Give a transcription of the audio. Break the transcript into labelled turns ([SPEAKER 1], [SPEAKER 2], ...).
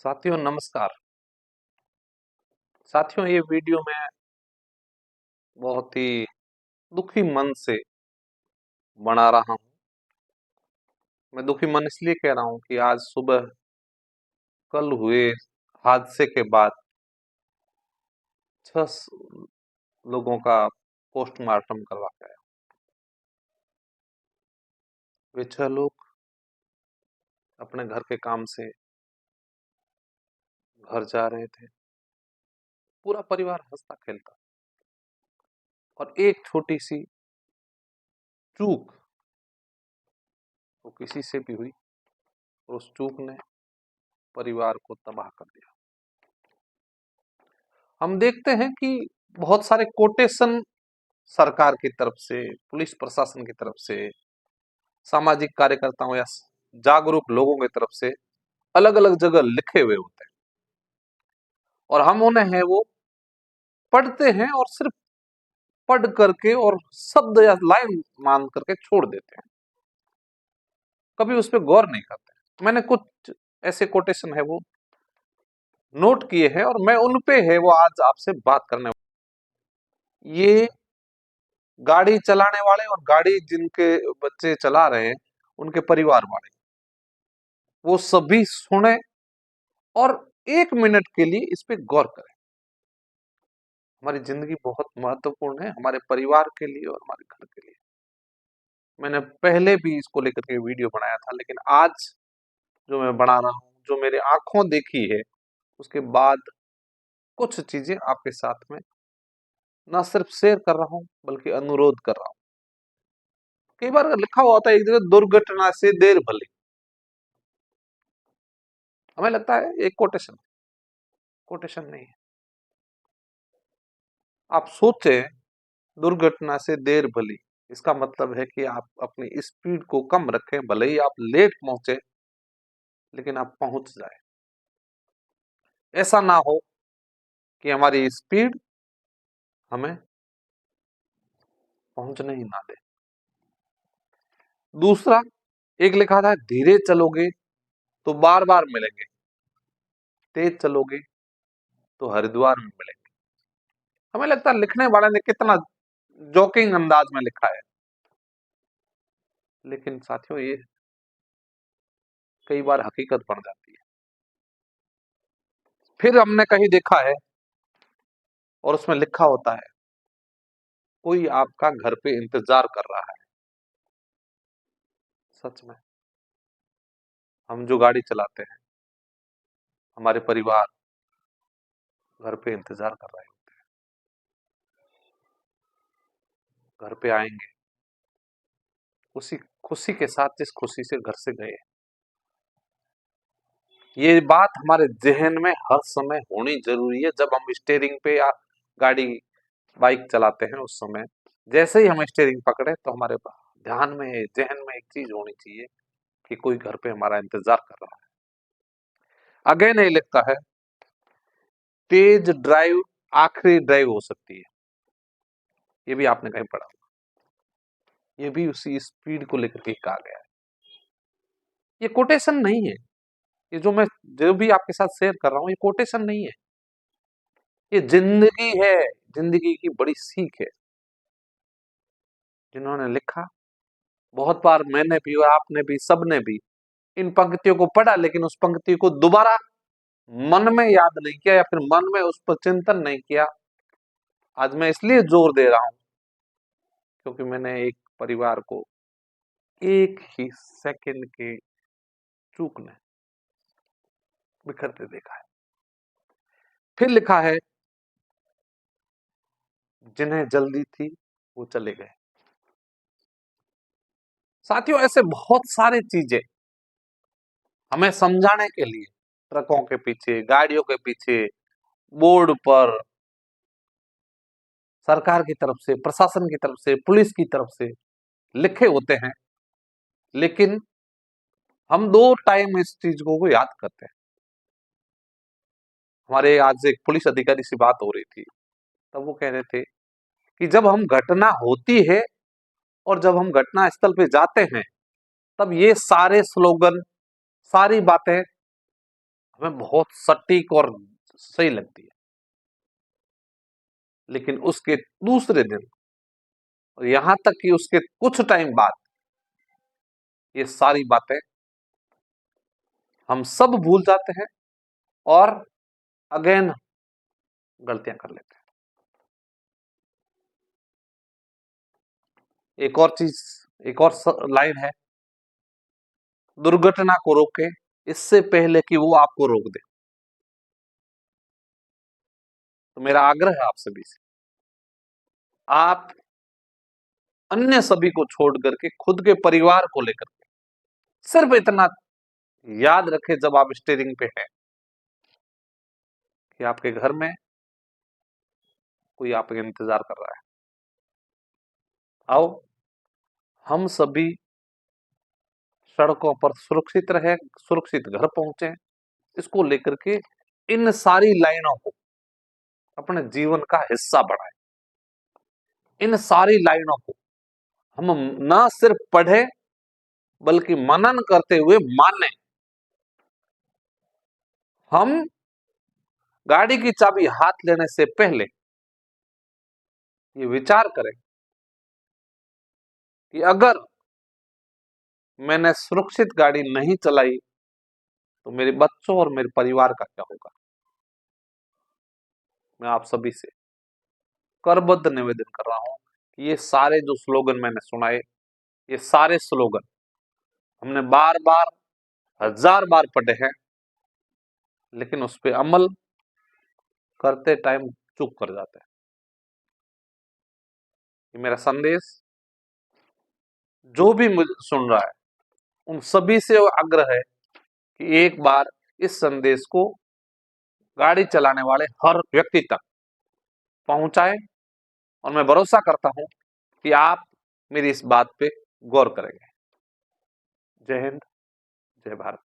[SPEAKER 1] साथियों नमस्कार। साथियों ये वीडियो मैं बहुत ही दुखी मन से बना रहा हूं। मैं दुखी मन इसलिए कह रहा हूं कि आज सुबह कल हुए हादसे के बाद 6 लोगों का पोस्टमार्टम करवा के आया। वे 6 लोग अपने घर के काम से घर जा रहे थे। पूरा परिवार हंसता खेलता और एक छोटी सी चूक वो किसी से भी हुई और उस चूक ने परिवार को तबाह कर दिया। हम देखते हैं कि बहुत सारे कोटेशन सरकार की तरफ से, पुलिस प्रशासन की तरफ से, सामाजिक कार्यकर्ताओं या जागरूक लोगों की तरफ से अलग अलग जगह लिखे हुए होते हैं और हम उन्हें है वो पढ़ते हैं और सिर्फ पढ़ करके और शब्द या लाइन मान करके छोड़ देते हैं, कभी उस पर गौर नहीं करते। मैंने कुछ ऐसे कोटेशन है वो नोट किए हैं और मैं उन पे है वो आज आपसे बात करने वाला। ये गाड़ी चलाने वाले और गाड़ी जिनके बच्चे चला रहे हैं उनके परिवार वाले वो सभी सुने और 1 मिनट के लिए इस पे गौर करें। हमारी जिंदगी बहुत महत्वपूर्ण है, हमारे परिवार के लिए और हमारे घर के लिए। मैंने पहले भी इसको लेकर के वीडियो बनाया था, लेकिन आज जो मैं बना रहा हूं, जो मेरे आंखों देखी है, उसके बाद कुछ चीजें आपके साथ में ना सिर्फ शेयर कर रहा हूं बल्कि अनुरोध कर रहा हूं। कई बार लिखा हुआ होता है एक जगह, दुर्घटना से देर भली। हमें लगता है एक कोटेशन, कोटेशन नहीं है। आप सोचे, दुर्घटना से देर भली, इसका मतलब है कि आप अपनी स्पीड को कम रखें, भले ही आप लेट पहुंचे लेकिन आप पहुंच जाए। ऐसा ना हो कि हमारी स्पीड हमें पहुंचने ही ना दे। दूसरा, एक लिखा था, धीरे चलोगे तो बार बार मिलेंगे, तेज चलोगे तो हरिद्वार में मिलेंगे। हमें लगता है लिखने वाले ने कितना जोकिंग अंदाज में लिखा है, लेकिन साथियों ये कई बार हकीकत बन जाती है। फिर हमने कहीं देखा है और उसमें लिखा होता है, कोई आपका घर पे इंतजार कर रहा है। सच में हम जो गाड़ी चलाते हैं, हमारे परिवार घर पे इंतजार कर रहे हैं, घर पे आएंगे उसी खुशी के साथ जिस खुशी से घर से गए। ये बात हमारे जहन में हर समय होनी जरूरी है। जब हम स्टीयरिंग पे या गाड़ी बाइक चलाते हैं, उस समय जैसे ही हम स्टीयरिंग पकड़े तो हमारे ध्यान में, जहन में एक चीज होनी चाहिए कि कोई घर पे हमारा इंतजार कर रहा है। आगे नहीं लिखता है, तेज ड्राइव आखिरी ड्राइव हो सकती है। ये भी आपने कहीं पढ़ा होगा, ये भी उसी स्पीड को लेकर के कहा गया है। ये कोटेशन नहीं है, ये जो भी आपके साथ शेयर कर रहा हूं, ये कोटेशन नहीं है, ये जिंदगी है, जिंदगी की बड़ी सीख है। जिन्होंने लिखा, बहुत बार मैंने भी और आपने भी, सबने भी इन पंक्तियों को पढ़ा, लेकिन उस पंक्ति को दोबारा मन में याद नहीं किया या फिर मन में उस पर चिंतन नहीं किया। आज मैं इसलिए जोर दे रहा हूं क्योंकि मैंने एक परिवार को एक ही सेकंड के चूक ने बिखरते देखा है। फिर लिखा है, जिन्हें जल्दी थी वो चले गए। साथियों ऐसे बहुत सारे चीजें हमें समझाने के लिए ट्रकों के पीछे, गाड़ियों के पीछे, बोर्ड पर, सरकार की तरफ से, प्रशासन की तरफ से, पुलिस की तरफ से लिखे होते हैं, लेकिन हम दो टाइम इस चीज को याद करते हैं। हमारे आज एक पुलिस अधिकारी से बात हो रही थी, तब वो कह रहे थे कि जब हम घटना होती है और जब हम घटना स्थल पे जाते हैं, तब ये सारे स्लोगन, सारी बातें हमें बहुत सटीक और सही लगती है, लेकिन उसके दूसरे दिन और यहां तक कि उसके कुछ टाइम बाद ये सारी बातें हम सब भूल जाते हैं और अगेन गलतियां कर लेते हैं। एक और चीज, एक और लाइन है, दुर्घटना को रोके इससे पहले कि वो आपको रोक दे। तो मेरा आग्रह है आप सभी से, आप अन्य सभी को छोड़ करके खुद के परिवार को लेकर के सिर्फ इतना याद रखें जब आप स्टीयरिंग पे हैं कि आपके घर में कोई आपका इंतजार कर रहा है। आओ हम सभी सड़कों पर सुरक्षित रहे, सुरक्षित घर पहुंचे, इसको लेकर के इन सारी लाइनों को अपने जीवन का हिस्सा बनाएं। इन सारी लाइनों को हम ना सिर्फ पढ़े बल्कि मनन करते हुए माने। हम गाड़ी की चाबी हाथ लेने से पहले ये विचार करें कि अगर मैंने सुरक्षित गाड़ी नहीं चलाई तो मेरे बच्चों और मेरे परिवार का क्या होगा। मैं आप सभी से करबद्ध निवेदन कर रहा हूं कि ये सारे जो स्लोगन मैंने सुनाए, ये सारे स्लोगन हमने बार बार, हजार बार पढ़े हैं, लेकिन उस पर अमल करते टाइम चूक कर जाते हैं। ये मेरा संदेश जो भी मुझे सुन रहा है उन सभी से आग्रह है कि एक बार इस संदेश को गाड़ी चलाने वाले हर व्यक्ति तक पहुंचाएं, और मैं भरोसा करता हूं कि आप मेरी इस बात पे गौर करेंगे। जय हिंद, जय भारत।